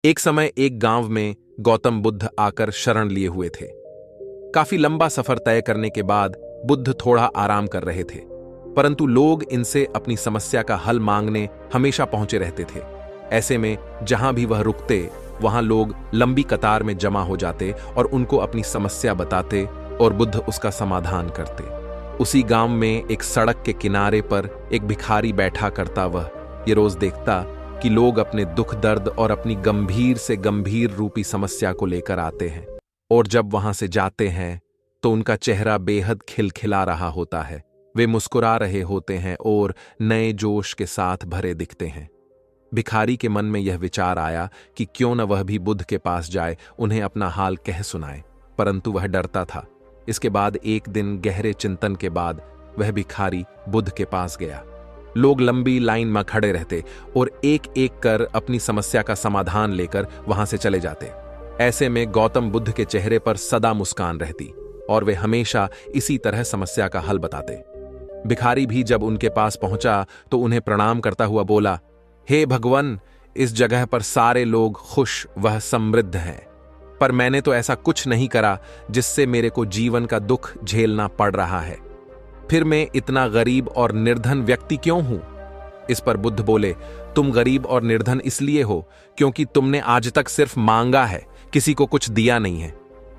एक समय एक गांव में गौतम बुद्ध आकर शरण लिए हुए थे। काफी लंबा सफर तय करने के बाद बुद्ध थोड़ा आराम कर रहे थे, परंतु लोग इनसे अपनी समस्या का हल मांगने हमेशा पहुंचे रहते थे। ऐसे में जहां भी वह रुकते वहां लोग लंबी कतार में जमा हो जाते और उनको अपनी समस्या बताते और बुद्ध उसका समाधान करते। उसी गांव में एक सड़क के किनारे पर एक भिखारी बैठा करता। वह ये रोज देखता कि लोग अपने दुख दर्द और अपनी गंभीर से गंभीर रूपी समस्या को लेकर आते हैं, और जब वहां से जाते हैं तो उनका चेहरा बेहद खिलखिला रहा होता है। वे मुस्कुरा रहे होते हैं और नए जोश के साथ भरे दिखते हैं। भिखारी के मन में यह विचार आया कि क्यों न वह भी बुद्ध के पास जाए, उन्हें अपना हाल कह सुनाए, परंतु वह डरता था। इसके बाद एक दिन गहरे चिंतन के बाद वह भिखारी बुद्ध के पास गया। लोग लंबी लाइन में खड़े रहते और एक एक कर अपनी समस्या का समाधान लेकर वहां से चले जाते। ऐसे में गौतम बुद्ध के चेहरे पर सदा मुस्कान रहती और वे हमेशा इसी तरह समस्या का हल बताते। भिखारी भी जब उनके पास पहुंचा तो उन्हें प्रणाम करता हुआ बोला, हे भगवान, इस जगह पर सारे लोग खुश व समृद्ध हैं, पर मैंने तो ऐसा कुछ नहीं करा जिससे मेरे को जीवन का दुख झेलना पड़ रहा है। फिर मैं इतना गरीब और निर्धन व्यक्ति क्यों हूं? इस पर बुद्ध बोले, तुम गरीब और निर्धन इसलिए हो क्योंकि तुमने आज तक सिर्फ मांगा है, किसी को कुछ दिया नहीं है।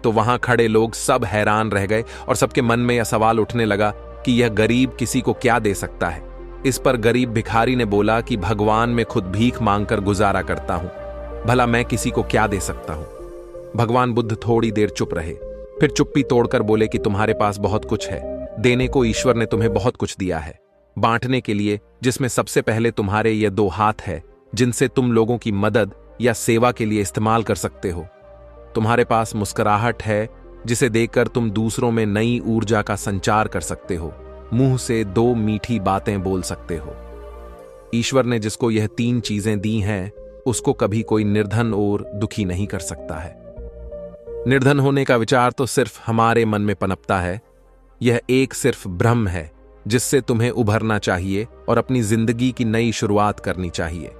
तो वहां खड़े लोग सब हैरान रह गए और सबके मन में यह सवाल उठने लगा कि यह गरीब किसी को क्या दे सकता है। इस पर गरीब भिखारी ने बोला कि भगवान मैं खुद भीख मांगकर गुजारा करता हूं, भला मैं किसी को क्या दे सकता हूं। भगवान बुद्ध थोड़ी देर चुप रहे, फिर चुप्पी तोड़कर बोले कि तुम्हारे पास बहुत कुछ है, देने को ईश्वर ने तुम्हें बहुत कुछ दिया है, बांटने के लिए जिसमें सबसे पहले तुम्हारे ये 2 हाथ है जिनसे तुम लोगों की मदद या सेवा के लिए इस्तेमाल कर सकते हो। तुम्हारे पास मुस्कुराहट है जिसे देकर तुम दूसरों में नई ऊर्जा का संचार कर सकते हो, मुंह से 2 मीठी बातें बोल सकते हो। ईश्वर ने जिसको यह 3 चीजें दी हैं उसको कभी कोई निर्धन और दुखी नहीं कर सकता है। निर्धन होने का विचार तो सिर्फ हमारे मन में पनपता है। यह एक सिर्फ भ्रम है जिससे तुम्हें उभरना चाहिए और अपनी जिंदगी की नई शुरुआत करनी चाहिए।